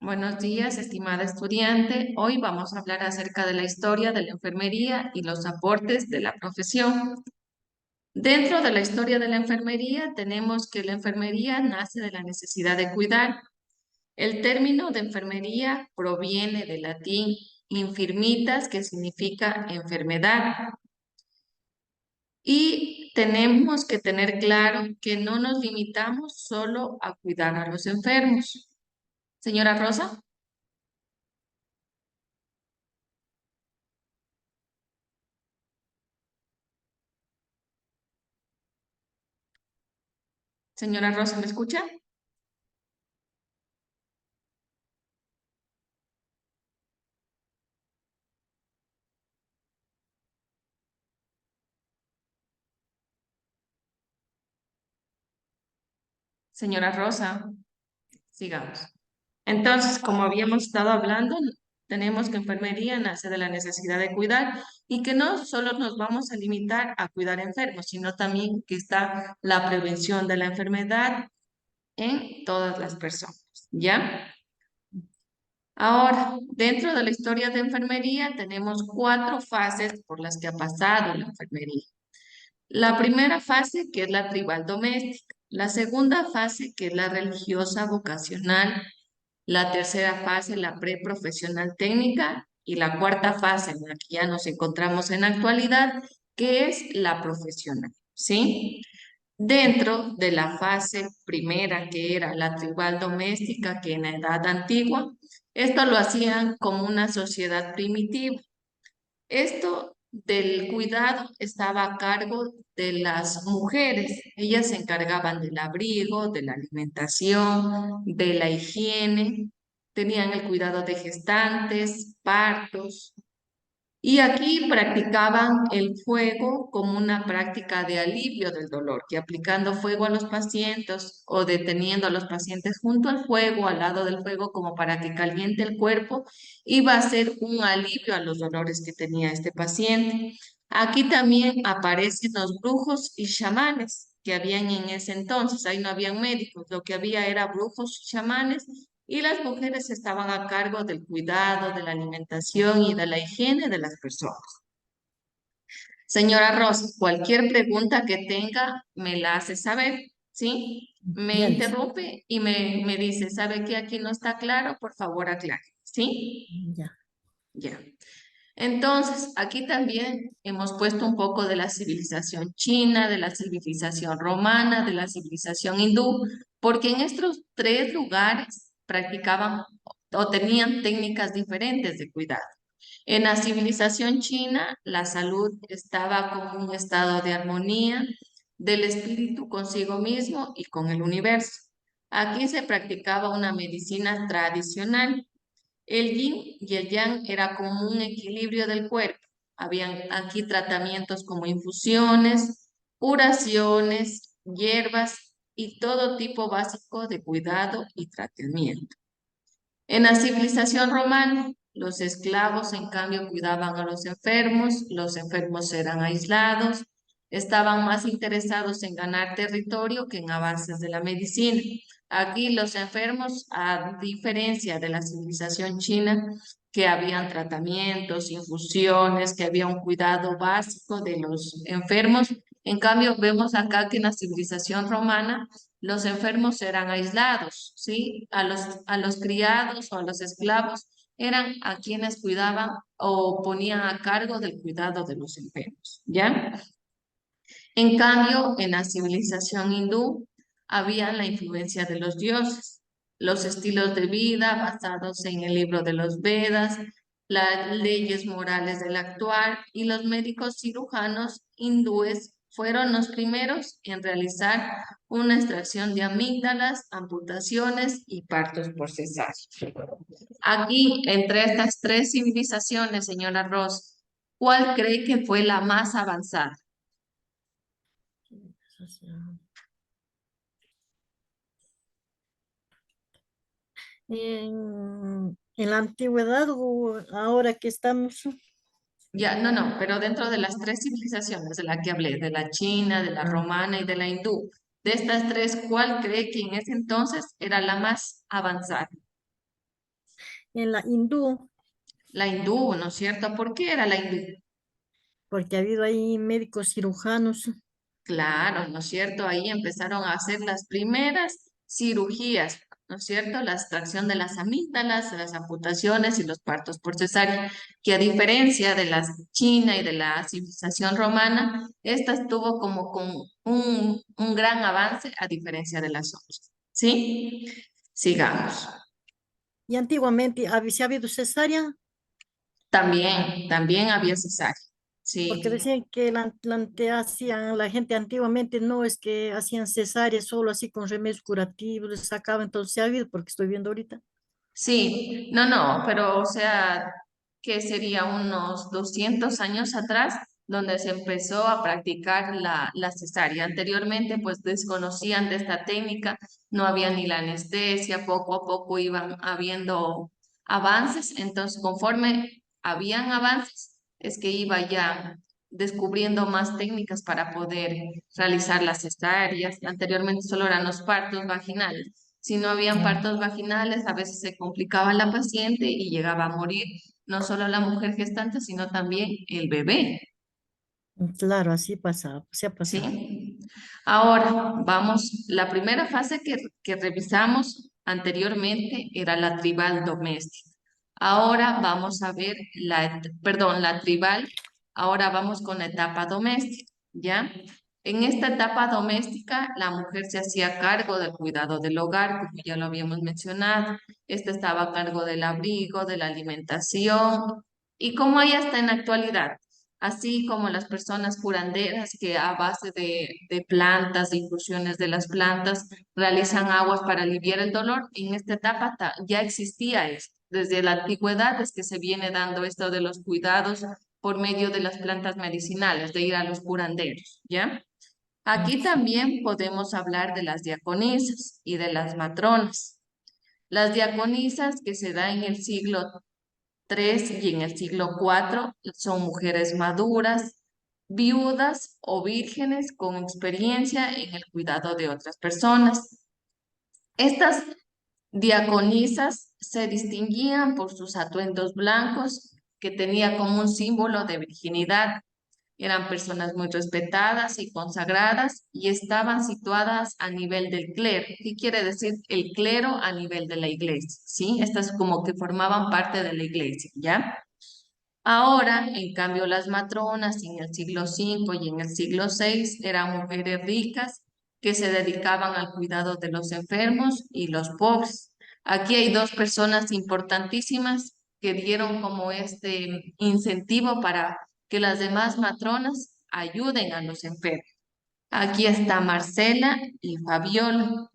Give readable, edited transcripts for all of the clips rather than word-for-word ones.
Buenos días, estimada estudiante. Hoy vamos a hablar acerca de la historia de la enfermería y los aportes de la profesión. Dentro de la historia de la enfermería tenemos que la enfermería nace de la necesidad de cuidar. El término de enfermería proviene del latín infirmitas, que significa enfermedad. Y tenemos que tener claro que no nos limitamos solo a cuidar a los enfermos. Señora Rosa. Señora Rosa, ¿me escucha? Señora Rosa, sigamos. Entonces, como habíamos estado hablando, tenemos que enfermería nace de la necesidad de cuidar y que no solo nos vamos a limitar a cuidar enfermos, sino también que está la prevención de la enfermedad en todas las personas, ¿ya? Ahora, dentro de la historia de enfermería tenemos cuatro fases por las que ha pasado la enfermería. La primera fase, que es la tribal doméstica. La segunda fase, que es la religiosa vocacional. La tercera fase, la preprofesional técnica. Y la cuarta fase, en la que ya nos encontramos en la actualidad, que es la profesional, ¿sí? Dentro de la fase primera, que era la tribal doméstica, que en la edad antigua, esto lo hacían como una sociedad primitiva. Esto del cuidado estaba a cargo de las mujeres. Ellas se encargaban del abrigo, de la alimentación, de la higiene, tenían el cuidado de gestantes, partos. Y aquí practicaban el fuego como una práctica de alivio del dolor, que aplicando fuego a los pacientes o deteniendo a los pacientes junto al fuego, al lado del fuego, como para que caliente el cuerpo, iba a ser un alivio a los dolores que tenía este paciente. Aquí también aparecen los brujos y chamanes que habían en ese entonces. Ahí no habían médicos, lo que había era brujos y chamanes y las mujeres estaban a cargo del cuidado, de la alimentación y de la higiene de las personas. Señora Ross, cualquier pregunta que tenga, me la hace saber, ¿sí? Me Ya, interrumpe y me dice, ¿sabe que aquí no está claro? Por favor, aclare, ¿sí? ya. Ya. Entonces, aquí también hemos puesto un poco de la civilización china, de la civilización romana, de la civilización hindú, porque en estos tres lugares practicaban o tenían técnicas diferentes de cuidado. En la civilización china, la salud estaba como un estado de armonía del espíritu consigo mismo y con el universo. Aquí se practicaba una medicina tradicional. El yin y el yang era como un equilibrio del cuerpo. Habían aquí tratamientos como infusiones, curaciones, hierbas y todo tipo básico de cuidado y tratamiento. En la civilización romana, los esclavos en cambio cuidaban a los enfermos eran aislados, estaban más interesados en ganar territorio que en avances de la medicina. Aquí los enfermos, a diferencia de la civilización china, que habían tratamientos, infusiones, que había un cuidado básico de los enfermos, en cambio vemos acá que en la civilización romana los enfermos eran aislados, ¿sí? A los criados o a los esclavos eran a quienes cuidaban o ponían a cargo del cuidado de los enfermos, ¿ya? En cambio, en la civilización hindú había la influencia de los dioses, los estilos de vida basados en el libro de los Vedas, las leyes morales del actuar y los médicos cirujanos hindúes fueron los primeros en realizar una extracción de amígdalas, amputaciones y partos por cesárea. Aquí, entre estas tres civilizaciones, señora Ross, ¿cuál cree que fue la más avanzada? En la antigüedad o ahora que estamos, Ya, no, no, pero dentro de las tres civilizaciones de la que hablé, de la china, de la ah, romana y de la hindú, de estas tres, ¿cuál cree que en ese entonces era la más avanzada? en la hindú, La hindú, ¿no es cierto? ¿Por qué era la hindú? porque ha habido ahí médicos cirujanos, Claro, ¿no es cierto? Ahí empezaron a hacer las primeras cirugías, ¿no es cierto? La extracción de las amígdalas, las amputaciones y los partos por cesárea, que a diferencia de la China y de la civilización romana, esta tuvo como con un gran avance a diferencia de las otras. ¿Sí? Sigamos. y antiguamente si ha habido cesárea, También había cesárea. porque Sí. decían que hacían, la gente antiguamente no es que hacían cesárea solo así con remedios curativos, les sacaban, entonces se ha habido, porque estoy viendo ahorita. Sí, no, pero o sea, que sería unos 200 años atrás, donde se empezó a practicar la cesárea. Anteriormente, pues desconocían de esta técnica, no había ni la anestesia, poco a poco iban habiendo avances, entonces conforme habían avances, es que iba ya descubriendo más técnicas para poder realizar las cesáreas. Anteriormente solo eran los partos vaginales. Si no habían Ah, partos vaginales, a veces se complicaba la paciente y llegaba a morir no solo la mujer gestante, sino también el bebé, claro, así pasaba, se ha pasado. ¿sí? Ahora, vamos, la primera fase que revisamos anteriormente era la tribal doméstica. Ahora vamos a ver perdón, la tribal, ahora vamos con la etapa doméstica, ¿ya? En esta etapa doméstica, la mujer se hacía cargo del cuidado del hogar, como ya lo habíamos mencionado. Esta estaba a cargo del abrigo, de la alimentación, y como hay hasta en la actualidad, así como las personas curanderas que a base de plantas, de infusiones de las plantas, realizan aguas para aliviar el dolor. En esta etapa ya existía esto. Desde la antigüedad es que se viene dando esto de los cuidados por medio de las plantas medicinales, de ir a los curanderos, ¿ya? Aquí Sí. también podemos hablar de las diaconisas y de las matronas. Las diaconisas que se da en el siglo III y en el siglo IV son mujeres maduras, viudas o vírgenes con experiencia en el cuidado de otras personas. Estas diaconisas se distinguían por sus atuendos blancos, que tenía como un símbolo de virginidad. Eran personas muy respetadas y consagradas y estaban situadas a nivel del clero. ¿Qué quiere decir el clero a nivel de la iglesia? ¿Sí? Estas como que formaban parte de la iglesia, ¿ya? Ahora, en cambio, las matronas en el siglo V y en el siglo VI eran mujeres ricas que se dedicaban al cuidado de los enfermos y los pobres. Aquí hay dos personas importantísimas que dieron como este incentivo para que las demás matronas ayuden a los enfermos. Aquí está Marcela y Fabiola.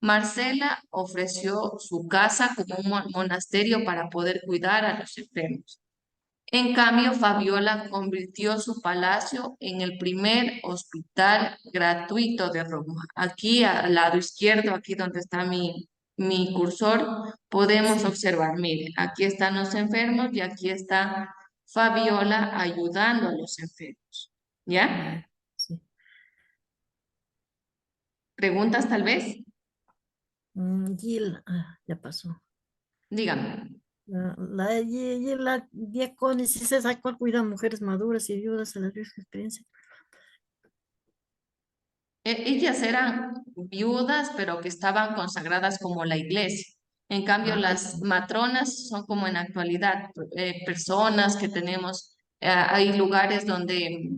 Marcela ofreció su casa como un monasterio para poder cuidar a los enfermos. En cambio, Fabiola convirtió su palacio en el primer hospital gratuito de Roma. Aquí al lado izquierdo, aquí donde está mi cursor, podemos Sí. observar, miren, aquí están los enfermos y aquí está Fabiola ayudando a los enfermos. Ah, ¿Ya? sí. ¿Preguntas tal vez? Ya pasó. Dígame. La diacónisis es a cual cuida mujeres maduras y viudas a la vieja experiencia. Ellas eran viudas, pero que estaban consagradas como la iglesia. En cambio, Ah, las matronas son como en la actualidad, personas que tenemos, hay lugares donde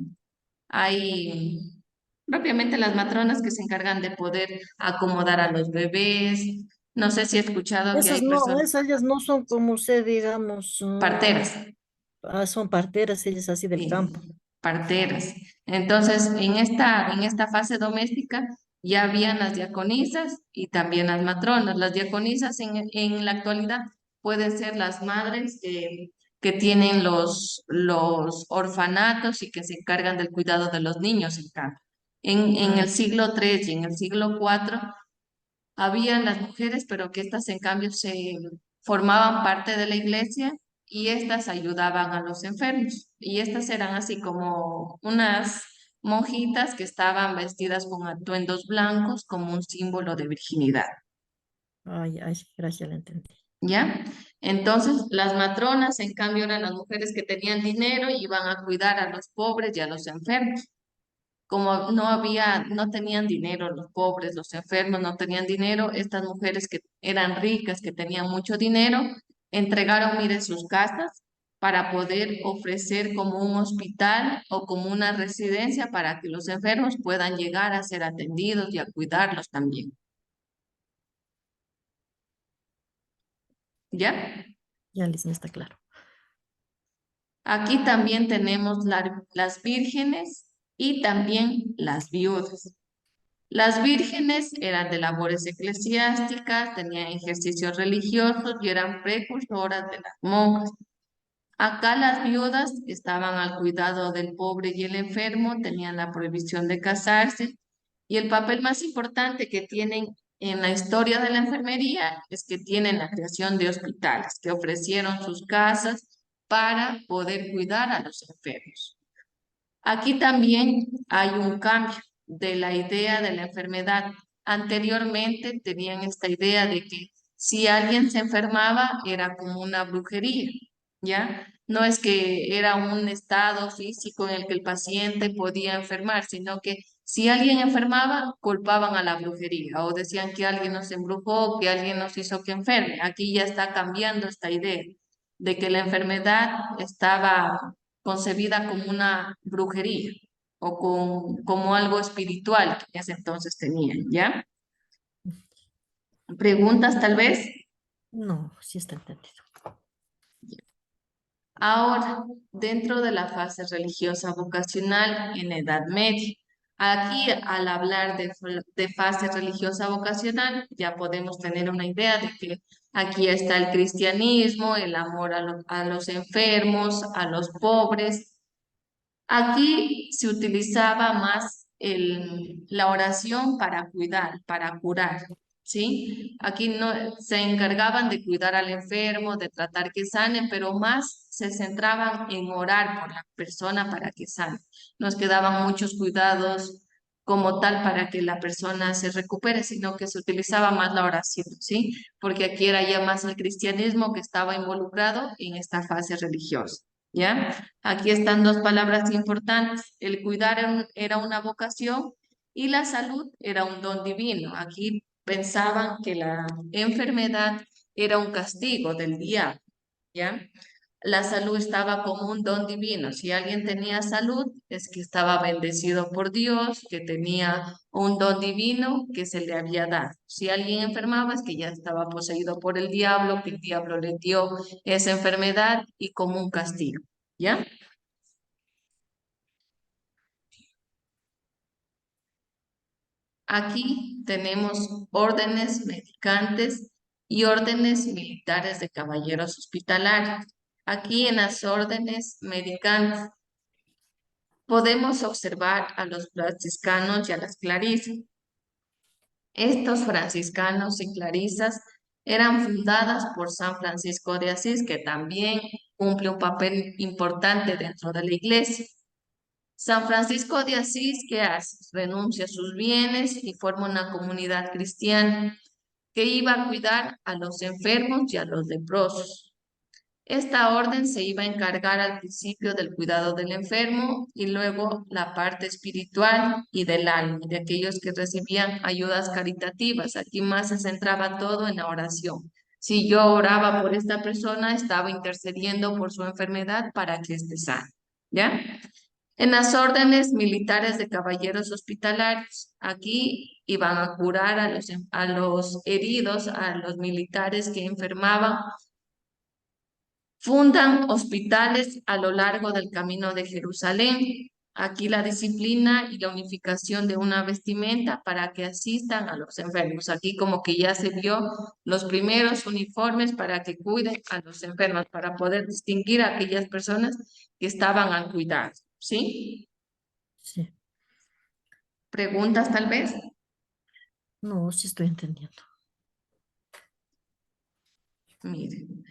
hay propiamente las matronas que se encargan de poder acomodar a los bebés. No sé si he escuchado que hay esas no, personas esas ellas no son como usted, digamos, parteras. son parteras, ellas así del Sí, campo. parteras. Entonces, en esta fase doméstica ya habían las diaconisas y también las matronas. Las diaconisas en la actualidad pueden ser las madres que tienen los orfanatos y que se encargan del cuidado de los niños en cambio. En Ah, el siglo III y en el siglo IV habían las mujeres, pero que estas en cambio se formaban parte de la iglesia y estas ayudaban a los enfermos. Y estas eran así como unas monjitas que estaban vestidas con atuendos blancos como un símbolo de virginidad. ay, ay, gracias, la entendí. ¿Ya? Entonces, las matronas, en cambio, eran las mujeres que tenían dinero y iban a cuidar a los pobres y a los enfermos. Como no tenían dinero, los pobres, los enfermos no tenían dinero, estas mujeres que eran ricas, que tenían mucho dinero, entregaron, mire, sus casas para poder ofrecer como un hospital o como una residencia para que los enfermos puedan llegar a ser atendidos y a cuidarlos también. ¿Ya? Ya les está claro. Aquí también tenemos las vírgenes y también las viudas. Las vírgenes eran de labores eclesiásticas, tenían ejercicios religiosos y eran precursoras de las monjas. Acá las viudas estaban al cuidado del pobre y el enfermo, tenían la prohibición de casarse y el papel más importante que tienen en la historia de la enfermería es que tienen la creación de hospitales, que ofrecieron sus casas para poder cuidar a los enfermos. Aquí también hay un cambio de la idea de la enfermedad. Anteriormente tenían esta idea de que si alguien se enfermaba era como una brujería, ¿ya? No es que era un estado físico en el que el paciente podía enfermar, sino que si alguien enfermaba, culpaban a la brujería o decían que alguien nos embrujó, que alguien nos hizo que enferme. Aquí ya está cambiando esta idea de que la enfermedad estaba concebida como una brujería o como algo espiritual que en ese entonces tenían, ¿ya? ¿Preguntas tal vez? No, sí está entendido. Ahora, dentro de la fase religiosa vocacional en Edad Media, aquí al hablar de fase religiosa vocacional, ya podemos tener una idea de que aquí está el cristianismo, el amor a los enfermos, a los pobres. Aquí se utilizaba más la oración para cuidar, para curar, ¿sí? Aquí no se encargaban de cuidar al enfermo, de tratar que sane, pero más se centraban en orar por la persona para que sane. Nos quedaban muchos cuidados como tal para que la persona se recupere, sino que se utilizaba más la oración, ¿sí? Porque aquí era ya más el cristianismo que estaba involucrado en esta fase religiosa, ¿ya? Aquí están dos palabras importantes. El cuidar era una vocación y la salud era un don divino. Aquí pensaban que la enfermedad era un castigo del diablo, ¿ya? La salud estaba como un don divino. Si alguien tenía salud, es que estaba bendecido por Dios, que tenía un don divino que se le había dado. Si alguien enfermaba, es que ya estaba poseído por el diablo, que el diablo le dio esa enfermedad y como un castigo, ¿ya? Aquí tenemos órdenes medicantes y órdenes militares de caballeros hospitalarios. Aquí en las órdenes medicantes podemos observar a los franciscanos y a las clarisas. Estos franciscanos y clarisas eran fundadas por San Francisco de Asís, que también cumple un papel importante dentro de la iglesia. San Francisco de Asís, ¿qué hace? Renuncia a sus bienes y forma una comunidad cristiana que iba a cuidar a los enfermos y a los leprosos. Esta orden se iba a encargar al principio del cuidado del enfermo y luego la parte espiritual y del alma, de aquellos que recibían ayudas caritativas. Aquí más se centraba todo en la oración. Si yo oraba por esta persona, estaba intercediendo por su enfermedad para que esté sana, ¿ya? En las órdenes militares de caballeros hospitalarios, aquí iban a curar a los heridos, a los militares que enfermaban. Fundan hospitales a lo largo del camino de Jerusalén. Aquí la disciplina y la unificación de una vestimenta para que asistan a los enfermos. Aquí como que ya se vio los primeros uniformes para que cuiden a los enfermos, para poder distinguir a aquellas personas que estaban al cuidado, ¿sí? Sí. ¿Preguntas tal vez? No, sí estoy entendiendo. Miren,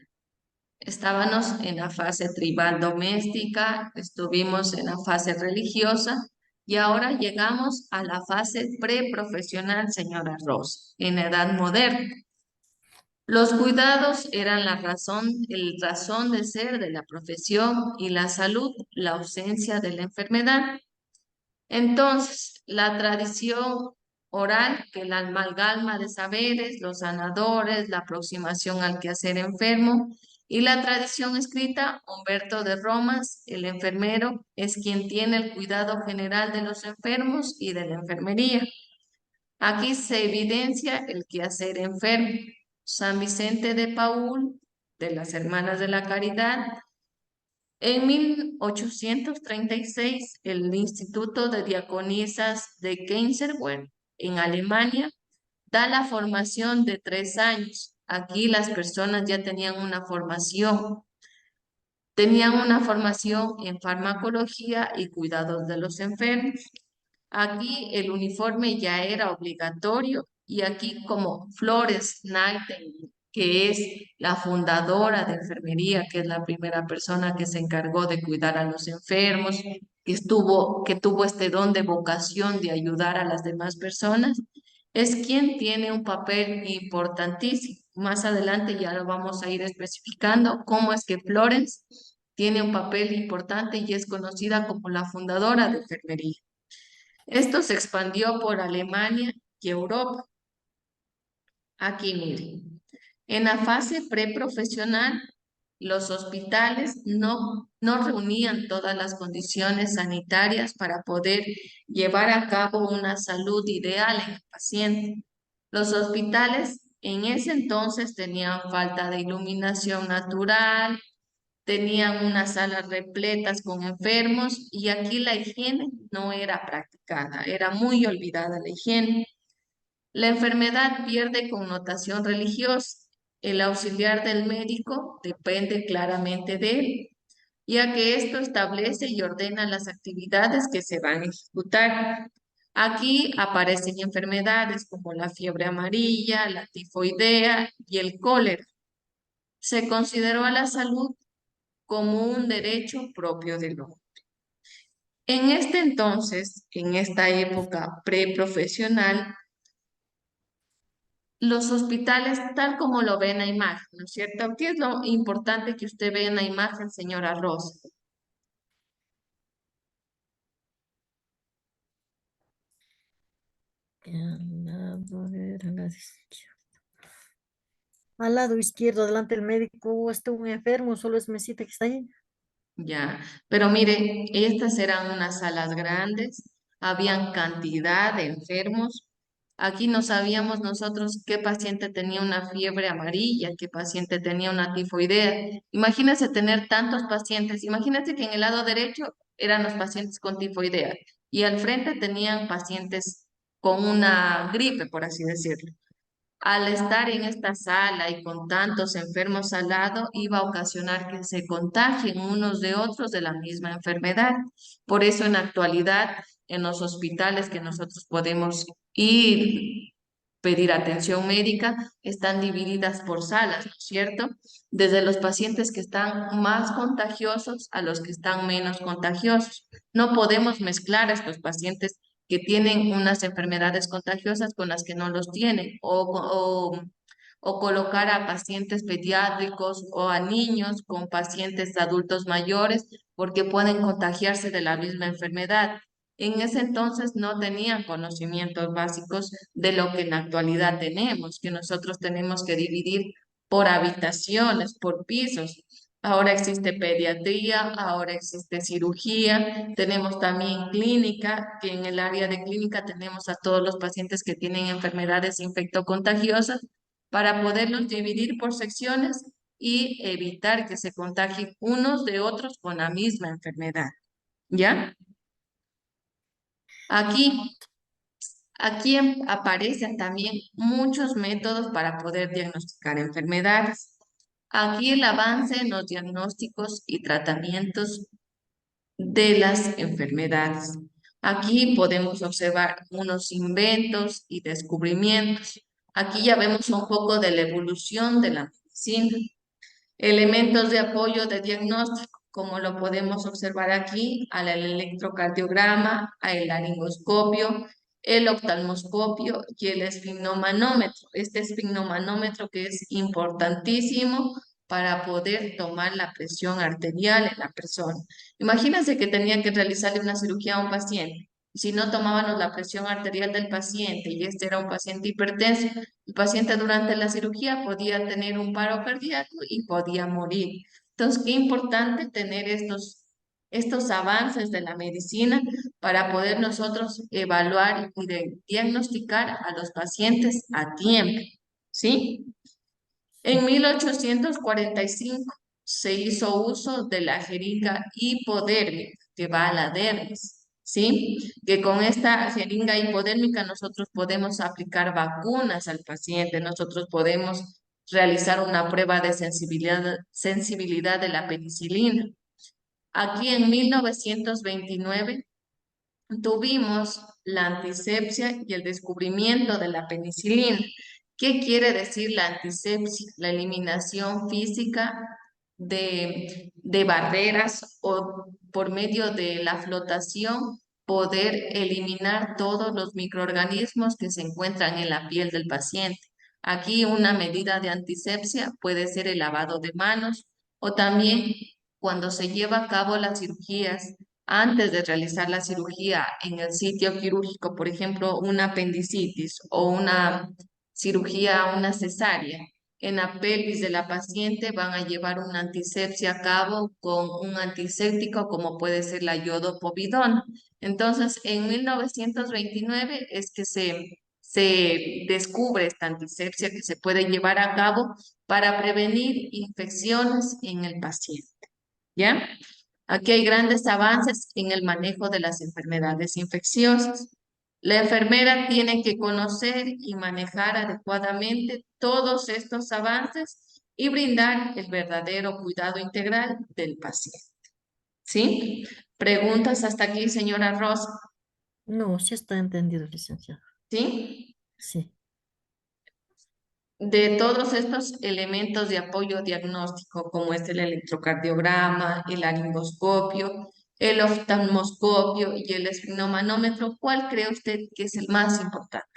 estábamos en la fase tribal doméstica, estuvimos en la fase religiosa y ahora llegamos a la fase preprofesional, señora Rosa, en edad moderna. Los cuidados eran el razón de ser de la profesión y la salud, la ausencia de la enfermedad. Entonces, la tradición oral, que la amalgama de saberes, los sanadores, la aproximación al quehacer enfermo, y la tradición escrita, Humberto de Romas, el enfermero, es quien tiene el cuidado general de los enfermos y de la enfermería. Aquí se evidencia el quehacer enfermo. San Vicente de Paúl, de las Hermanas de la Caridad, en 1836, el Instituto de Diaconisas de Kaiserwerth, en Alemania, da la formación de 3 años. Aquí las personas ya tenían una formación en farmacología y cuidados de los enfermos. Aquí el uniforme ya era obligatorio y aquí como Flores Nightingale, que es la fundadora de enfermería, que es la primera persona que se encargó de cuidar a los enfermos, que tuvo este don de vocación de ayudar a las demás personas, es quien tiene un papel importantísimo. Más adelante ya lo vamos a ir especificando cómo es que Florence tiene un papel importante y es conocida como la fundadora de enfermería. Esto se expandió por Alemania y Europa. Aquí miren, en la fase preprofesional, los hospitales no reunían todas las condiciones sanitarias para poder llevar a cabo una salud ideal en el paciente. Los hospitales en ese entonces tenían falta de iluminación natural, tenían unas salas repletas con enfermos y aquí la higiene no era practicada, era muy olvidada la higiene. La enfermedad pierde connotación religiosa. El auxiliar del médico depende claramente de él, ya que esto establece y ordena las actividades que se van a ejecutar. Aquí aparecen enfermedades como la fiebre amarilla, la tifoidea y el cólera. Se consideró a la salud como un derecho propio del hombre. En este entonces, en esta época preprofesional, los hospitales, tal como lo ve en la imagen, ¿no es cierto? ¿Qué es lo importante que usted ve en la imagen, señora Rosa? Al lado izquierdo, delante del médico, está un enfermo, solo es mesita que está ahí. Ya, pero mire, estas eran unas salas grandes, habían cantidad de enfermos. Aquí no sabíamos nosotros qué paciente tenía una fiebre amarilla, qué paciente tenía una tifoidea. Imagínese tener tantos pacientes. Imagínate que en el lado derecho eran los pacientes con tifoidea y al frente tenían pacientes con una gripe, por así decirlo. Al estar en esta sala y con tantos enfermos al lado, iba a ocasionar que se contagien unos de otros de la misma enfermedad. Por eso en la actualidad, en los hospitales que nosotros podemos ir, pedir atención médica, están divididas por salas, ¿no es cierto? Desde los pacientes que están más contagiosos a los que están menos contagiosos. No podemos mezclar a estos pacientes que tienen unas enfermedades contagiosas con las que no los tienen, o colocar a pacientes pediátricos o a niños con pacientes adultos mayores porque pueden contagiarse de la misma enfermedad. En ese entonces no tenían conocimientos básicos de lo que en la actualidad tenemos, que nosotros tenemos que dividir por habitaciones, por pisos. Ahora existe pediatría, ahora existe cirugía, tenemos también clínica, que en el área de clínica tenemos a todos los pacientes que tienen enfermedades infectocontagiosas para poderlos dividir por secciones y evitar que se contagien unos de otros con la misma enfermedad. ¿Ya? Aquí, aparecen también muchos métodos para poder diagnosticar enfermedades. Aquí el avance en los diagnósticos y tratamientos de las enfermedades. Aquí podemos observar unos inventos y descubrimientos. Aquí ya vemos un poco de la evolución de la medicina. Elementos de apoyo de diagnóstico, como lo podemos observar aquí, al electrocardiograma, al laringoscopio, el oftalmoscopio y el esfigmomanómetro. Este esfigmomanómetro que es importantísimo para poder tomar la presión arterial en la persona. Imagínense que tenía que realizarle una cirugía a un paciente. Si no tomábamos la presión arterial del paciente y este era un paciente hipertenso, el paciente durante la cirugía podía tener un paro cardíaco y podía morir. Entonces, qué importante tener estos avances de la medicina para poder nosotros evaluar y diagnosticar a los pacientes a tiempo, ¿sí? En 1845 se hizo uso de la jeringa hipodérmica que va a la dermis, ¿sí? Que con esta jeringa hipodérmica nosotros podemos aplicar vacunas al paciente, nosotros podemos realizar una prueba de sensibilidad de la penicilina. Aquí en 1929 tuvimos la antisepsia y el descubrimiento de la penicilina. ¿Qué quiere decir la antisepsia? La eliminación física de barreras o por medio de la flotación poder eliminar todos los microorganismos que se encuentran en la piel del paciente. Aquí una medida de antisepsia puede ser el lavado de manos o también cuando se lleva a cabo las cirugías antes de realizar la cirugía en el sitio quirúrgico, por ejemplo, una apendicitis o una cirugía, una cesárea, en la pelvis de la paciente van a llevar una antisepsia a cabo con un antiséptico como puede ser la iodopovidona. Entonces, en 1929 es que se descubre esta antisepsia que se puede llevar a cabo para prevenir infecciones en el paciente. ¿Ya? Aquí hay grandes avances en el manejo de las enfermedades infecciosas. La enfermera tiene que conocer y manejar adecuadamente todos estos avances y brindar el verdadero cuidado integral del paciente. ¿Sí? ¿Preguntas hasta aquí, señora Rosa? No, sí está entendido, licenciado. ¿Sí? Sí. De todos estos elementos de apoyo diagnóstico, como es el electrocardiograma, el laringoscopio, el oftalmoscopio y el esfigmomanómetro, ¿cuál cree usted que es el más importante?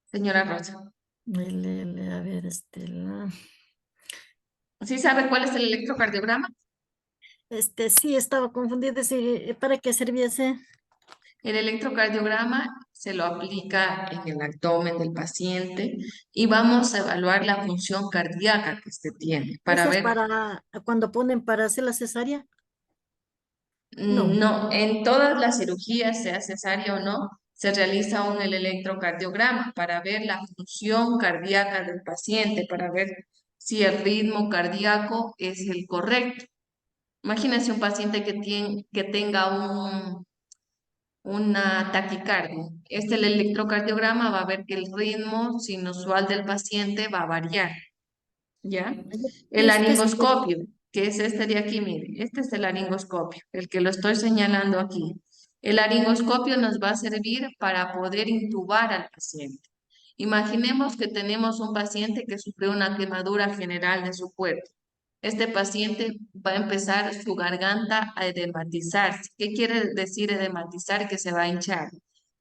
Señora Rosa. A ver, ¿Sí sabe cuál es el electrocardiograma? sí, estaba confundida. Sí, ¿para qué servía ese? El electrocardiograma se lo aplica en el abdomen del paciente y vamos a evaluar la función cardíaca que este tiene para Ese es ver. para cuando ponen para hacer la cesárea. No. No, en todas las cirugías, sea cesárea o no, se realiza el electrocardiograma para ver la función cardíaca del paciente, para ver si el ritmo cardíaco es el correcto. Imagínense un paciente que tenga una taquicardia. El electrocardiograma va a ver que el ritmo sinusual del paciente va a variar. ¿Ya? El ¿Y es que laringoscopio, que es este de aquí, mire, este es el laringoscopio, el que lo estoy señalando aquí. El laringoscopio nos va a servir para poder intubar al paciente. Imaginemos que tenemos un paciente que sufrió una quemadura general de su cuerpo. Este paciente va a empezar su garganta a edematizarse. ¿Qué quiere decir edematizar? Que se va a hinchar.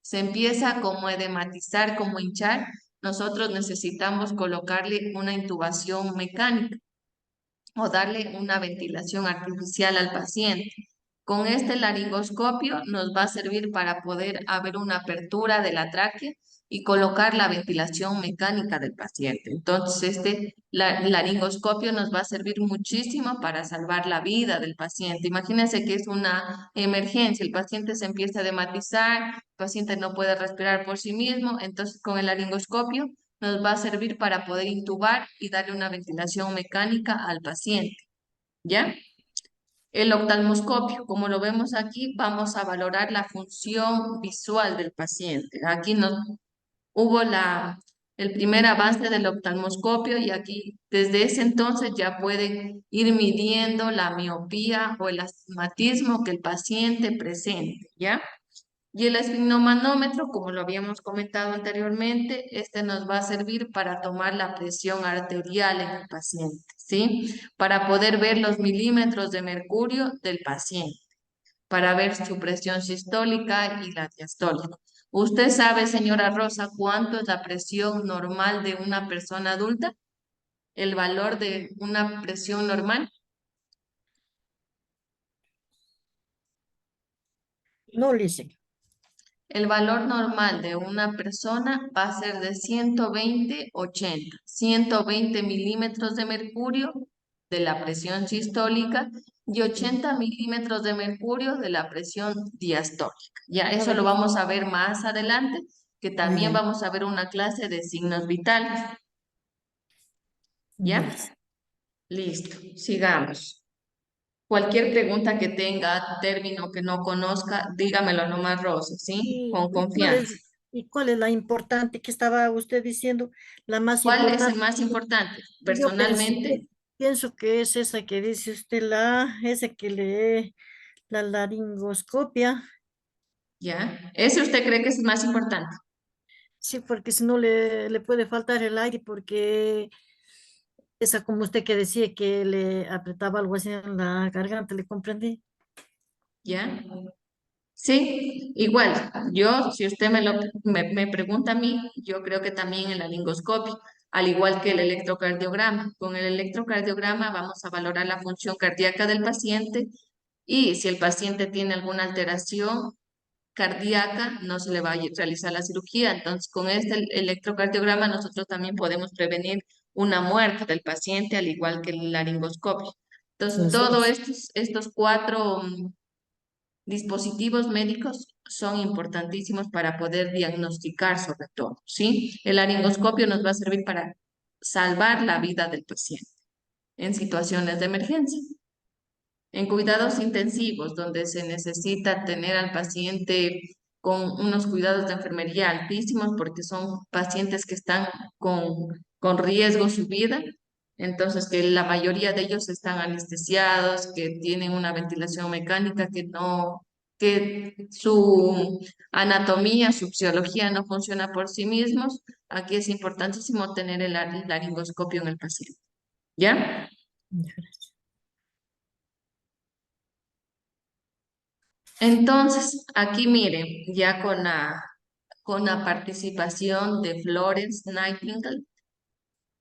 Se empieza como a edematizar, como hinchar. Nosotros necesitamos colocarle una intubación mecánica o darle una ventilación artificial al paciente. Con este laringoscopio nos va a servir para poder haber una apertura de la tráquea y colocar la ventilación mecánica del paciente. Entonces, laringoscopio nos va a servir muchísimo para salvar la vida del paciente. Imagínense que es una emergencia, el paciente se empieza a dematizar, el paciente no puede respirar por sí mismo, entonces con el laringoscopio nos va a servir para poder intubar y darle una ventilación mecánica al paciente, ¿ya? El oftalmoscopio, como lo vemos aquí, vamos a valorar la función visual del paciente. Aquí hubo el primer avance del oftalmoscopio y aquí desde ese entonces ya pueden ir midiendo la miopía o el astigmatismo que el paciente presente, ¿ya? Y el esfigmomanómetro, como lo habíamos comentado anteriormente, este nos va a servir para tomar la presión arterial en el paciente, ¿sí? Para poder ver los milímetros de mercurio del paciente, para ver su presión sistólica y la diastólica. ¿Usted sabe, señora Rosa, cuánto es la presión normal de una persona adulta? ¿El valor de una presión normal? No, Lice. El valor normal de una persona va a ser de 120/80, 120 milímetros de mercurio de la presión sistólica y 80 milímetros de mercurio de la presión diastólica. Ya A eso ver, lo vamos a ver más adelante, que también ya, vamos a ver una clase de signos vitales. ya, ¿Ya? Lice. Listo, sigamos. Cualquier pregunta que tenga, término que no conozca, dígamelo nomás, Rosa, ¿sí? ¿Y, Con y cuál confianza. es, y cuál es la importante que estaba usted diciendo? La más ¿Cuál es el importante. más importante? Yo Personalmente, pienso que es esa que dice usted, esa que lee la laringoscopia. ¿ya? ¿Ese usted cree que es el más importante? Sí, porque si no le puede faltar el aire, porque esa como usted que decía que le apretaba algo así en la garganta, le comprendí. ¿Ya? Sí, igual. Yo, si usted me pregunta a mí, yo creo que también en la laringoscopia, al igual que el electrocardiograma. Con el electrocardiograma vamos a valorar la función cardíaca del paciente y si el paciente tiene alguna alteración cardíaca, no se le va a realizar la cirugía. Entonces, con este electrocardiograma nosotros también podemos prevenir una muerte del paciente, al igual que el laringoscopio. Entonces, Así todos es. estos cuatro dispositivos médicos son importantísimos para poder diagnosticar sobre todo, ¿sí? El laringoscopio nos va a servir para salvar la vida del paciente en situaciones de emergencia. En cuidados intensivos, donde se necesita tener al paciente con unos cuidados de enfermería altísimos porque son pacientes que están con riesgo su vida, entonces que la mayoría de ellos están anestesiados, que tienen una ventilación mecánica que no, que su anatomía, su fisiología no funciona por sí mismos. Aquí es importantísimo tener el laringoscopio en el paciente. ¿Ya? Entonces, aquí miren, ya con la participación de Florence Nightingale,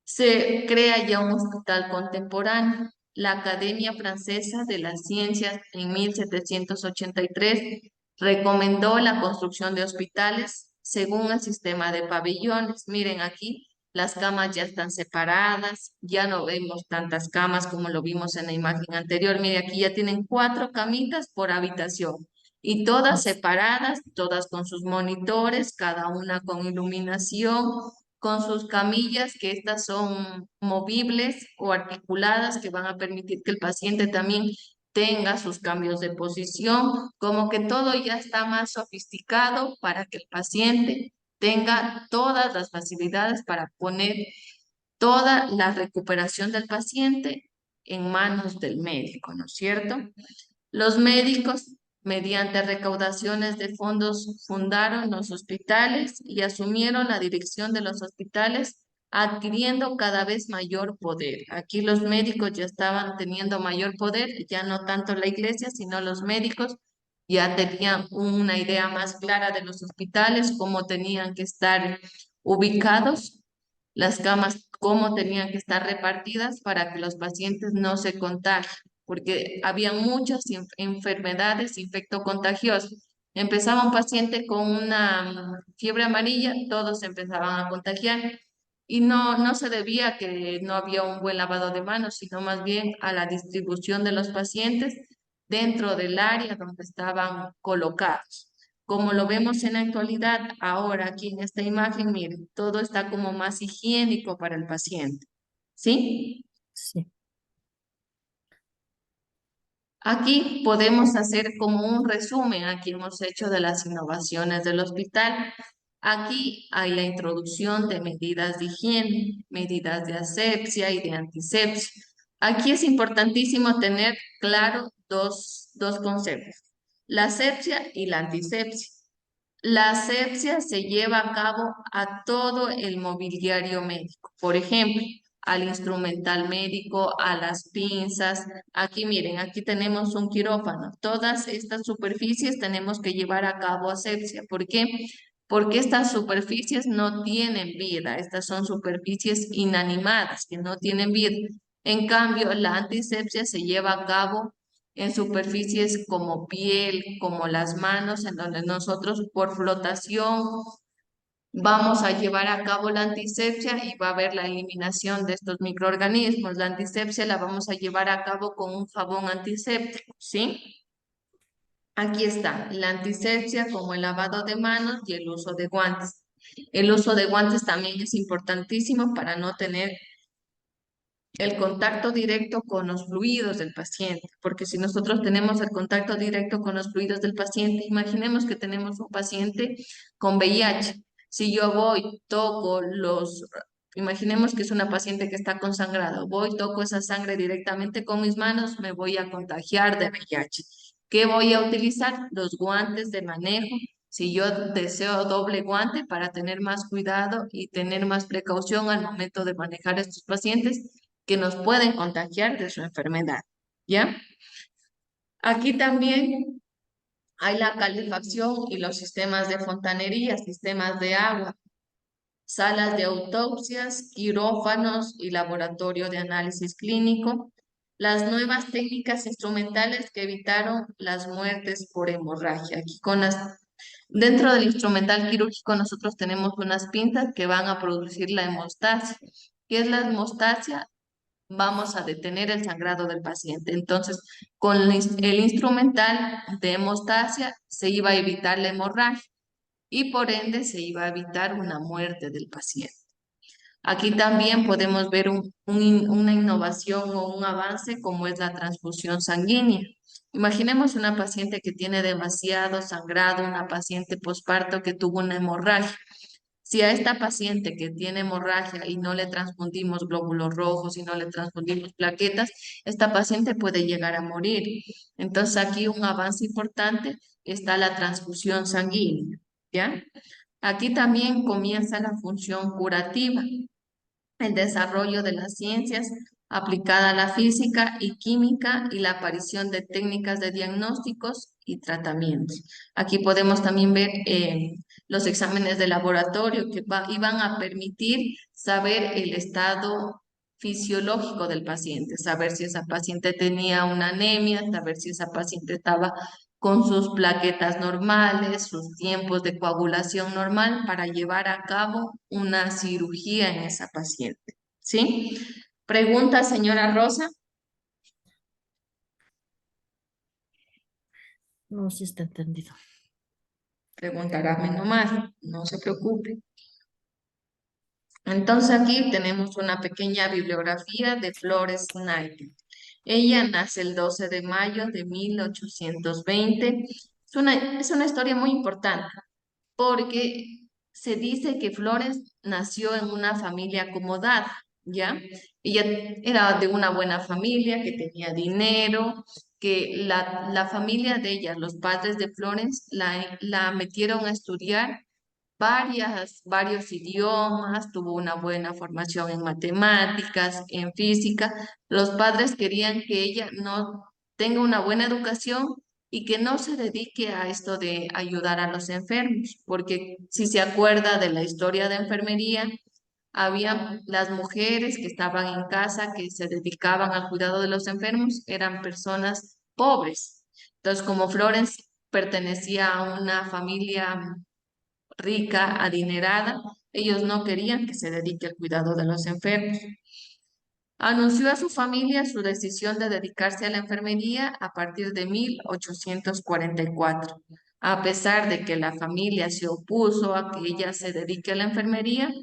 se crea ya un hospital contemporáneo. La Academia Francesa de las Ciencias en 1783 recomendó la construcción de hospitales según el sistema de pabellones. Miren aquí, las camas ya están separadas, ya no vemos tantas camas como lo vimos en la imagen anterior. Mire, aquí ya tienen 4 camitas por habitación y todas separadas, todas con sus monitores, cada una con iluminación, con sus camillas, que estas son movibles o articuladas, que van a permitir que el paciente también tenga sus cambios de posición, como que todo ya está más sofisticado para que el paciente tenga todas las facilidades para poner toda la recuperación del paciente en manos del médico, ¿no es cierto? Los médicos, mediante recaudaciones de fondos, fundaron los hospitales y asumieron la dirección de los hospitales, adquiriendo cada vez mayor poder. Aquí los médicos ya estaban teniendo mayor poder, ya no tanto la iglesia, sino los médicos ya tenían una idea más clara de los hospitales, cómo tenían que estar ubicados, las camas, cómo tenían que estar repartidas para que los pacientes no se contagien porque había muchas enfermedades infectocontagiosas. Empezaba un paciente con una fiebre amarilla, todos se empezaban a contagiar y no se debía a que no había un buen lavado de manos, sino más bien a la distribución de los pacientes dentro del área donde estaban colocados. Como lo vemos en la actualidad, ahora aquí en esta imagen, miren, todo está como más higiénico para el paciente. ¿Sí? Sí. Aquí podemos hacer como un resumen, aquí hemos hecho de las innovaciones del hospital. Aquí hay la introducción de medidas de higiene, medidas de asepsia y de antisepsia. Aquí es importantísimo tener claro dos conceptos, la asepsia y la antisepsia. La asepsia se lleva a cabo a todo el mobiliario médico, por ejemplo, al instrumental médico, a las pinzas. Aquí miren, aquí tenemos un quirófano. Todas estas superficies tenemos que llevar a cabo asepsia. ¿Por qué? Porque estas superficies no tienen vida. Estas son superficies inanimadas que no tienen vida. En cambio, la antisepsia se lleva a cabo en superficies como piel, como las manos, en donde nosotros por flotación vamos a llevar a cabo la antisepsia y va a haber la eliminación de estos microorganismos. La antisepsia la vamos a llevar a cabo con un jabón antiséptico, ¿sí? Aquí está, la antisepsia como el lavado de manos y el uso de guantes. El uso de guantes también es importantísimo para no tener el contacto directo con los fluidos del paciente, porque si nosotros tenemos el contacto directo con los fluidos del paciente, imaginemos que tenemos un paciente con VIH. Si yo voy, toco imaginemos que es una paciente que está consangrada, voy, toco esa sangre directamente con mis manos, me voy a contagiar de VIH. ¿Qué voy a utilizar? Los guantes de manejo. Si yo deseo doble guante para tener más cuidado y tener más precaución al momento de manejar a estos pacientes, que nos pueden contagiar de su enfermedad, ¿ya? Aquí también hay la calefacción y los sistemas de fontanería, sistemas de agua, salas de autopsias, quirófanos y laboratorio de análisis clínico, las nuevas técnicas instrumentales que evitaron las muertes por hemorragia. Aquí dentro del instrumental quirúrgico nosotros tenemos unas pinzas que van a producir la hemostasia. ¿Qué es la hemostasia? Vamos a detener el sangrado del paciente. Entonces, con el instrumental de hemostasia se iba a evitar la hemorragia y por ende se iba a evitar una muerte del paciente. Aquí también podemos ver una innovación o un avance como es la transfusión sanguínea. Imaginemos una paciente que tiene demasiado sangrado, una paciente posparto que tuvo una hemorragia. Si a esta paciente que tiene hemorragia y no le transfundimos glóbulos rojos y no le transfundimos plaquetas, esta paciente puede llegar a morir. Entonces aquí un avance importante está la transfusión sanguínea, ¿ya? Aquí también comienza la función curativa, el desarrollo de las ciencias aplicada a la física y química y la aparición de técnicas de diagnósticos y tratamientos. Aquí podemos también ver los exámenes de laboratorio que iban a permitir saber el estado fisiológico del paciente, saber si esa paciente tenía una anemia, saber si esa paciente estaba con sus plaquetas normales, sus tiempos de coagulación normal para llevar a cabo una cirugía en esa paciente. ¿Sí? Pregunta, señora Rosa. No, sí está entendido. Preguntará nomás, no se preocupe. Entonces aquí tenemos una pequeña bibliografía de Florence Nightingale. Ella nace el 12 de mayo de 1820. Es una historia muy importante porque se dice que Flores nació en una familia acomodada, ¿ya? Ella era de una buena familia, que tenía dinero, que la familia de ella, los padres de Flores, la metieron a estudiar varios idiomas, tuvo una buena formación en matemáticas, en física. Los padres querían que ella no tenga una buena educación y que no se dedique a esto de ayudar a los enfermos, porque si se acuerda de la historia de enfermería, había las mujeres que estaban en casa, que se dedicaban al cuidado de los enfermos, eran personas pobres. Entonces, como Florence pertenecía a una familia rica, adinerada, ellos no querían que se dedique al cuidado de los enfermos. Anunció a su familia su decisión de dedicarse a la enfermería a partir de 1844. A pesar de que la familia se opuso a que ella se dedique a la enfermería,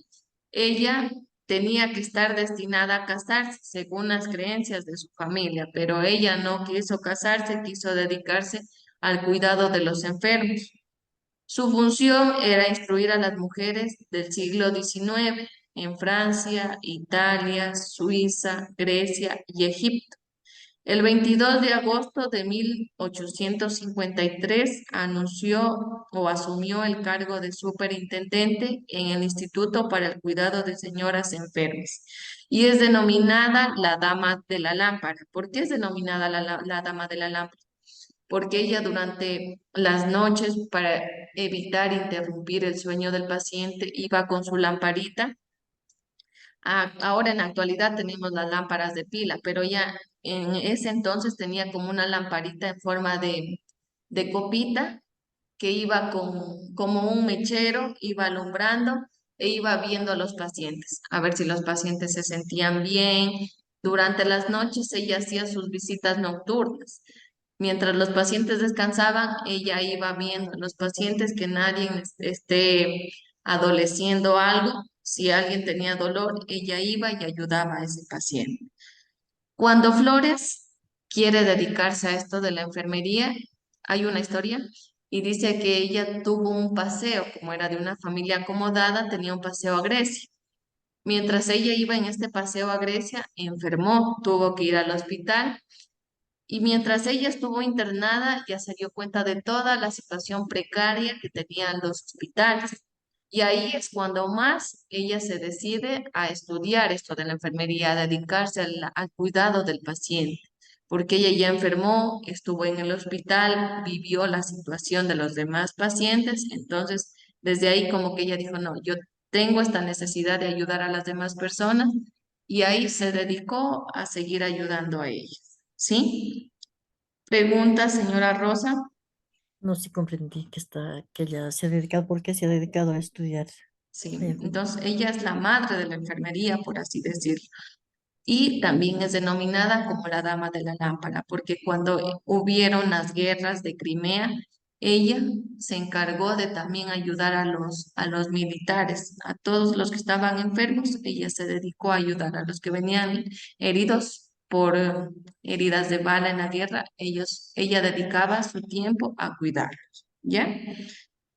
ella tenía que estar destinada a casarse según las creencias de su familia, pero ella no quiso casarse, quiso dedicarse al cuidado de los enfermos. Su función era instruir a las mujeres del siglo XIX en Francia, Italia, Suiza, Grecia y Egipto. El 22 de agosto de 1853 anunció o asumió el cargo de superintendente en el Instituto para el Cuidado de Señoras Enfermas y es denominada la Dama de la Lámpara. ¿Por qué es denominada la Dama de la Lámpara? Porque ella durante las noches, para evitar interrumpir el sueño del paciente, iba con su lamparita. Ahora en la actualidad tenemos las lámparas de pila, pero ya en ese entonces tenía como una lamparita en forma de copita que iba con, como un mechero, iba alumbrando e iba viendo a los pacientes, a ver si los pacientes se sentían bien. Durante las noches ella hacía sus visitas nocturnas. Mientras los pacientes descansaban, ella iba viendo a los pacientes que nadie esté adoleciendo algo. Si alguien tenía dolor, ella iba y ayudaba a ese paciente. Cuando Flores quiere dedicarse a esto de la enfermería, hay una historia y dice que ella tuvo un paseo, como era de una familia acomodada, tenía un paseo a Grecia. Mientras ella iba en este paseo a Grecia, enfermó, tuvo que ir al hospital y mientras ella estuvo internada, ya se dio cuenta de toda la situación precaria que tenían los hospitales. Y ahí es cuando más ella se decide a estudiar esto de la enfermería, a dedicarse al cuidado del paciente, porque ella ya enfermó, estuvo en el hospital, vivió la situación de los demás pacientes, entonces desde ahí como que ella dijo, no, yo tengo esta necesidad de ayudar a las demás personas y ahí se dedicó a seguir ayudando a ellas. ¿Sí? Pregunta, señora Rosa. No, sí comprendí que ella se ha dedicado, ¿por qué se ha dedicado a estudiar? Sí, entonces ella es la madre de la enfermería, por así decirlo. Y también es denominada como la dama de la lámpara, porque cuando hubieron las guerras de Crimea, ella se encargó de también ayudar a los militares, a todos los que estaban enfermos, ella se dedicó a ayudar a los que venían heridos por heridas de bala en la guerra, ella dedicaba su tiempo a cuidarlos, ¿ya?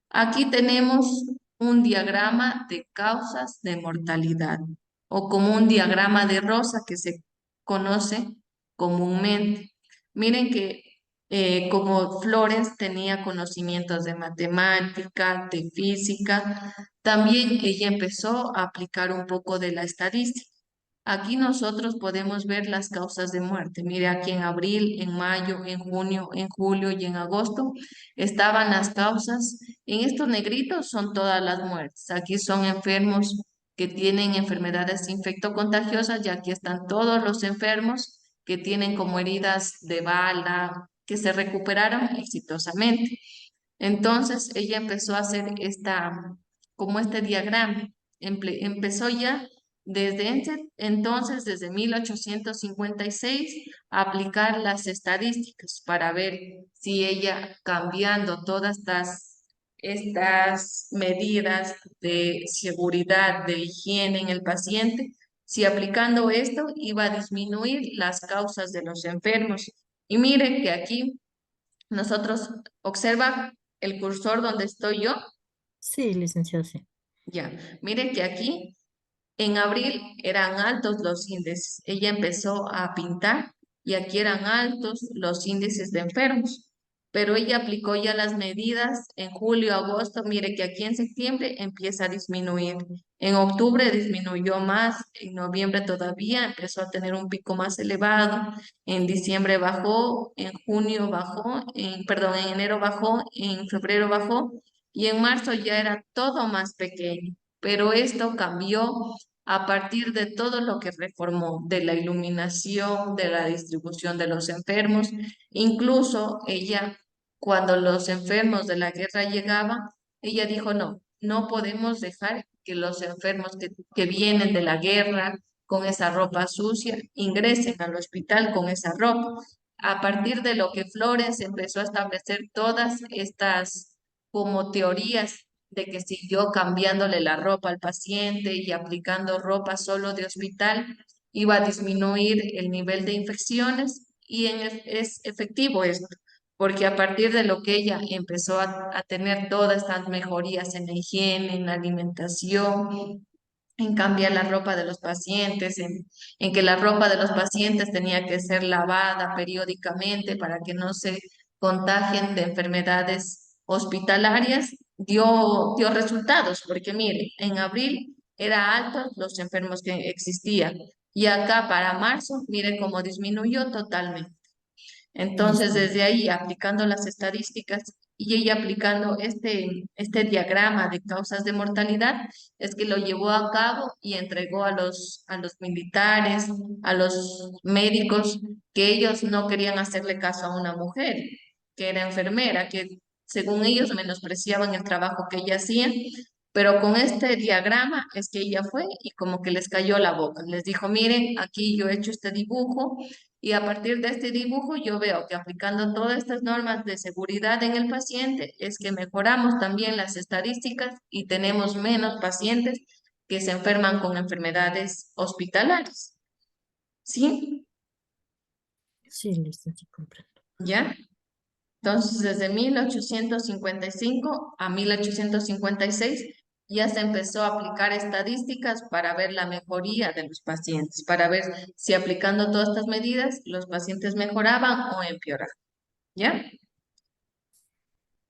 Aquí tenemos un diagrama de causas de mortalidad o como un diagrama de Rosa que se conoce comúnmente. Miren que como Flores tenía conocimientos de matemática, de física, también ella empezó a aplicar un poco de la estadística. Aquí nosotros podemos ver las causas de muerte. Mire, aquí en abril, en mayo, en junio, en julio y en agosto estaban las causas. En estos negritos son todas las muertes. Aquí son enfermos que tienen enfermedades infectocontagiosas y aquí están todos los enfermos que tienen como heridas de bala, que se recuperaron exitosamente. Entonces ella empezó a hacer como este diagrama. Empezó ya desde entonces, desde 1856, a aplicar las estadísticas para ver si ella cambiando todas estas medidas de seguridad, de higiene en el paciente, si aplicando esto iba a disminuir las causas de los enfermos. Y miren que aquí nosotros observa el cursor donde estoy yo. Sí, licenciado, sí. Ya, mire que aquí en abril eran altos los índices. Ella empezó a pintar y aquí eran altos los índices de enfermos. Pero ella aplicó ya las medidas en julio, agosto. Mire que aquí en septiembre empieza a disminuir. En octubre disminuyó más. En noviembre todavía empezó a tener un pico más elevado. En diciembre bajó. En junio bajó. Perdón, en enero bajó. En febrero bajó. Y en marzo ya era todo más pequeño. Pero esto cambió a partir de todo lo que reformó, de la iluminación, de la distribución de los enfermos. Incluso ella, cuando los enfermos de la guerra llegaban, ella dijo, no, no podemos dejar que los enfermos que vienen de la guerra con esa ropa sucia ingresen al hospital con esa ropa. A partir de lo que Flores empezó a establecer todas estas como teorías de que siguió cambiándole la ropa al paciente y aplicando ropa solo de hospital, iba a disminuir el nivel de infecciones y es efectivo esto, porque a partir de lo que ella empezó a tener todas estas mejorías en la higiene, en la alimentación, en cambiar la ropa de los pacientes, en que la ropa de los pacientes tenía que ser lavada periódicamente para que no se contagien de enfermedades hospitalarias, dio resultados, porque mire, en abril era alto los enfermos que existían y acá para marzo, mire cómo disminuyó totalmente. Entonces, Listo. desde ahí, aplicando las estadísticas y ella aplicando este diagrama de causas de mortalidad, es que lo llevó a cabo y entregó a los militares, a los médicos, que ellos no querían hacerle caso a una mujer, que era enfermera, que según ellos menospreciaban el trabajo que ella hacía. Pero con este diagrama es que ella fue y como que les cayó la boca. Les dijo, miren, aquí yo he hecho este dibujo y a partir de este dibujo yo veo que aplicando todas estas normas de seguridad en el paciente es que mejoramos también las estadísticas y tenemos menos pacientes que se enferman con enfermedades hospitalarias. ¿Sí? Sí, listo, sí comprendo. ¿Ya? Entonces, desde 1855 a 1856 ya se empezó a aplicar estadísticas para ver la mejoría de los pacientes, para ver si aplicando todas estas medidas los pacientes mejoraban o empeoraban. ¿Ya?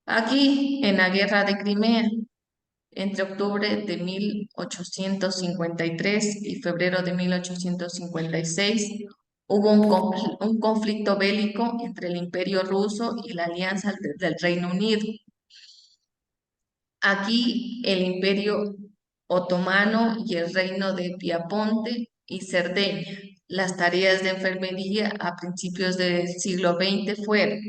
Aquí, en la guerra de Crimea, entre octubre de 1853 y febrero de 1856, hubo un conflicto bélico entre el Imperio Ruso y la Alianza del Reino Unido. Aquí el Imperio Otomano y el Reino de Piamonte y Cerdeña. Las tareas de enfermería a principios del siglo XX fueron,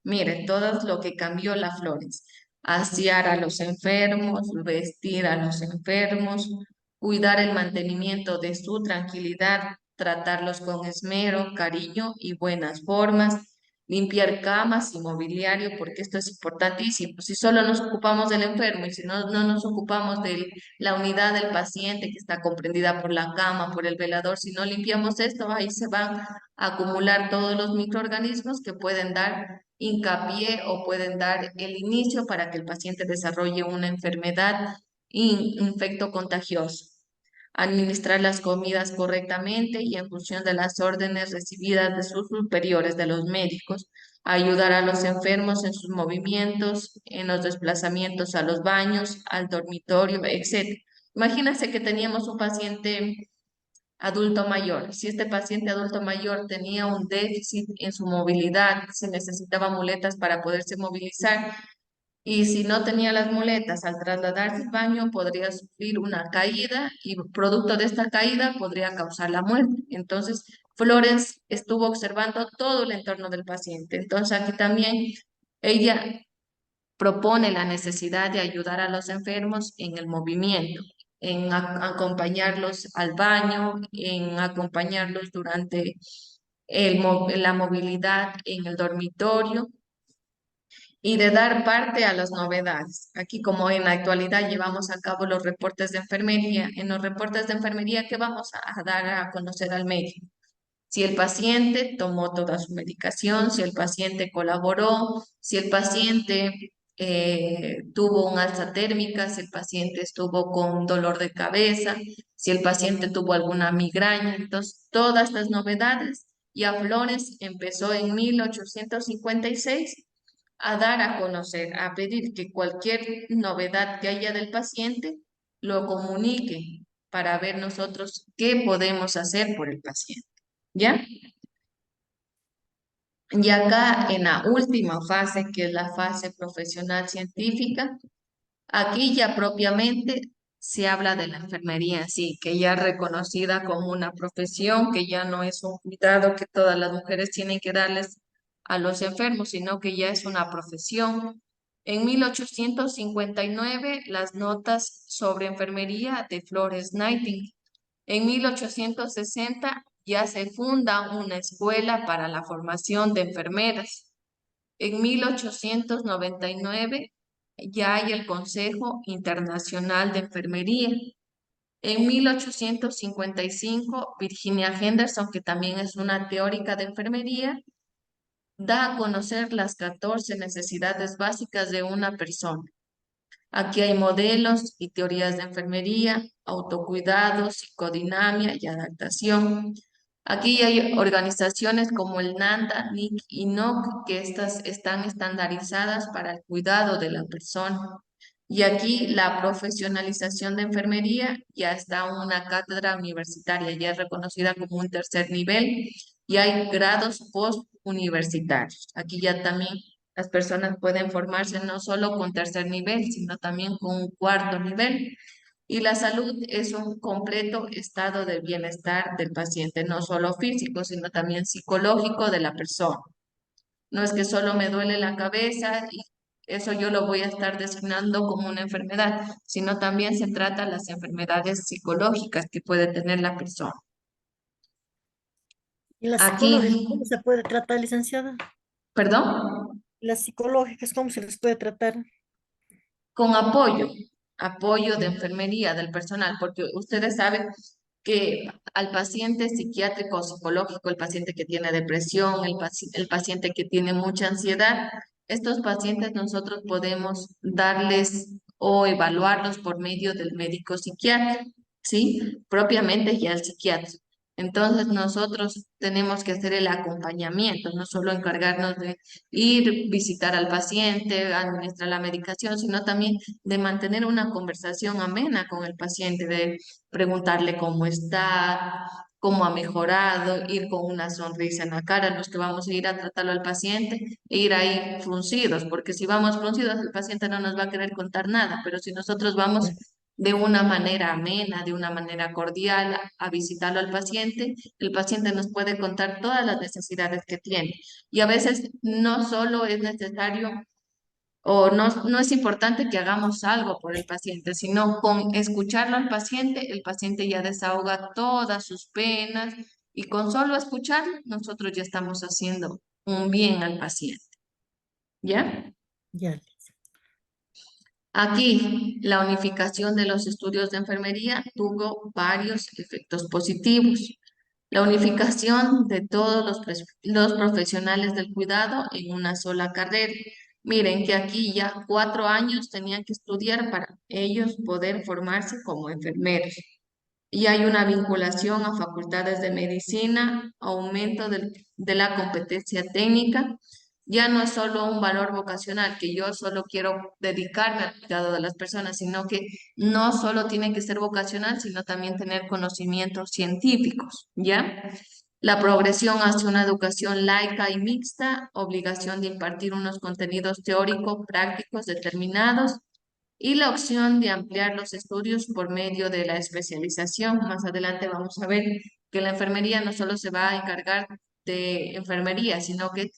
mire, todo lo que cambió la Flores: asear a los enfermos, vestir a los enfermos, cuidar el mantenimiento de su tranquilidad, tratarlos con esmero, cariño y buenas formas, limpiar camas y mobiliario, porque esto es importantísimo. Si solo nos ocupamos del enfermo y si no nos ocupamos de la unidad del paciente que está comprendida por la cama, por el velador, si no limpiamos esto, ahí se van a acumular todos los microorganismos que pueden dar hincapié o pueden dar el inicio para que el paciente desarrolle una enfermedad infecto contagioso. Administrar las comidas correctamente y en función de las órdenes recibidas de sus superiores, de los médicos, ayudar a los enfermos en sus movimientos, en los desplazamientos a los baños, al dormitorio, etc. Imagínense que teníamos un paciente adulto mayor. Si este paciente adulto mayor tenía un déficit en su movilidad, se necesitaba muletas para poderse movilizar, y si no tenía las muletas, al trasladarse al baño podría sufrir una caída y producto de esta caída podría causar la muerte. Entonces, Flores estuvo observando todo el entorno del paciente. Entonces, aquí también ella propone la necesidad de ayudar a los enfermos en el movimiento, en acompañarlos al baño, en acompañarlos durante la movilidad en el dormitorio y de dar parte a las novedades. Aquí, como en la actualidad llevamos a cabo los reportes de enfermería, en los reportes de enfermería, ¿qué vamos a dar a conocer al médico? Si el paciente tomó toda su medicación, si el paciente colaboró, si el paciente tuvo un alza térmica, si el paciente estuvo con dolor de cabeza, si el paciente tuvo alguna migraña. Entonces, todas estas novedades, ya Flores empezó en 1856 a dar a conocer, a pedir que cualquier novedad que haya del paciente lo comunique para ver nosotros qué podemos hacer por el paciente. ¿Ya? Y acá en la última fase, que es la fase profesional científica, aquí ya propiamente se habla de la enfermería en sí, que ya es reconocida como una profesión, que ya no es un cuidado que todas las mujeres tienen que darles a los enfermos, sino que ya es una profesión. En 1859, las notas sobre enfermería de Flores Nightingale. En 1860 ya se funda una escuela para la formación de enfermeras. En 1899 ya hay el Consejo Internacional de Enfermería. En 1855, Virginia Henderson, que también es una teórica de enfermería, da a conocer las 14 necesidades básicas de una persona. Aquí hay modelos y teorías de enfermería, autocuidado, psicodinamia y adaptación. Aquí hay organizaciones como el NANDA, NIC y NOC, que estas están estandarizadas para el cuidado de la persona. Y aquí la profesionalización de enfermería ya está una cátedra universitaria, ya es reconocida como un tercer nivel y hay grados postuniversitarios. Aquí ya también las personas pueden formarse no solo con tercer nivel, sino también con un cuarto nivel. Y la salud es un completo estado de bienestar del paciente, no solo físico, sino también psicológico de la persona. No es que solo me duele la cabeza y eso yo lo voy a estar designando como una enfermedad, sino también se trata las enfermedades psicológicas que puede tener la persona. ¿Y las Aquí, psicológicas cómo se puede tratar, licenciada? perdón. Las psicológicas, ¿cómo se les puede tratar? Con apoyo de enfermería del personal, porque ustedes saben que al paciente psiquiátrico o psicológico, el paciente que tiene depresión, el paciente que tiene mucha ansiedad, estos pacientes nosotros podemos darles o evaluarlos por medio del médico psiquiatra, ¿sí? Propiamente ya el psiquiatra. Entonces nosotros tenemos que hacer el acompañamiento, no solo encargarnos de ir, visitar al paciente, administrar la medicación, sino también de mantener una conversación amena con el paciente, de preguntarle cómo está, cómo ha mejorado, ir con una sonrisa en la cara, los que vamos a ir a tratarlo al paciente, e ir ahí fruncidos, porque si vamos fruncidos, el paciente no nos va a querer contar nada, pero si nosotros vamos de una manera amena, de una manera cordial a visitarlo al paciente, el paciente nos puede contar todas las necesidades que tiene. Y a veces no solo es necesario o no es importante que hagamos algo por el paciente, sino con escucharlo al paciente, el paciente ya desahoga todas sus penas y con solo escuchar, nosotros ya estamos haciendo un bien al paciente. ¿Ya? Ya. Aquí, la unificación de los estudios de enfermería tuvo varios efectos positivos. La unificación de todos los profesionales del cuidado en una sola carrera. Miren que aquí ya 4 años tenían que estudiar para ellos poder formarse como enfermeros. Y hay una vinculación a facultades de medicina, aumento de la competencia técnica. Ya no es solo un valor vocacional, que yo solo quiero dedicarme al cuidado de las personas, sino que no solo tiene que ser vocacional, sino también tener conocimientos científicos, ¿ya? La progresión hacia una educación laica y mixta, obligación de impartir unos contenidos teóricos prácticos determinados y la opción de ampliar los estudios por medio de la especialización. Más adelante vamos a ver que la enfermería no solo se va a encargar de enfermería, sino que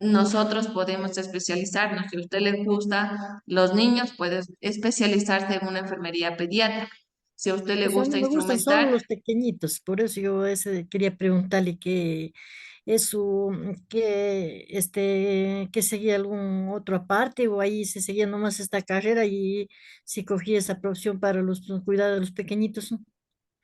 nosotros podemos especializarnos. Si a usted le gusta los niños, puede especializarse en una enfermería pediátrica. Si a usted le Pues a mí gusta me gustan solo instrumentar, los pequeñitos, por eso yo ese quería preguntarle que eso, que seguía algún otro aparte o ahí se seguía nomás esta carrera y si cogía esa profesión para los cuidados de los pequeñitos, ¿no?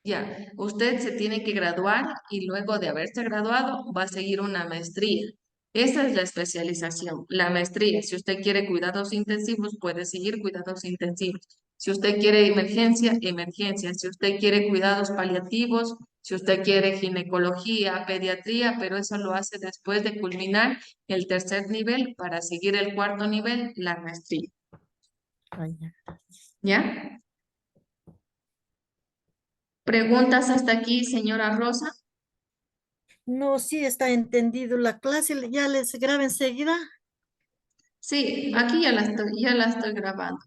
ya, usted se tiene que graduar y luego de haberse graduado va a seguir una maestría. Esa es la especialización, la maestría. Si usted quiere cuidados intensivos, puede seguir cuidados intensivos. Si usted quiere emergencia, emergencia. Si usted quiere cuidados paliativos, si usted quiere ginecología, pediatría, pero eso lo hace después de culminar el tercer nivel para seguir el cuarto nivel, la maestría. Ah, ya. ¿Ya? ¿Preguntas hasta aquí, señora Rosa? No, sí está entendido la clase, ya les graba enseguida. Sí, aquí ya la estoy grabando.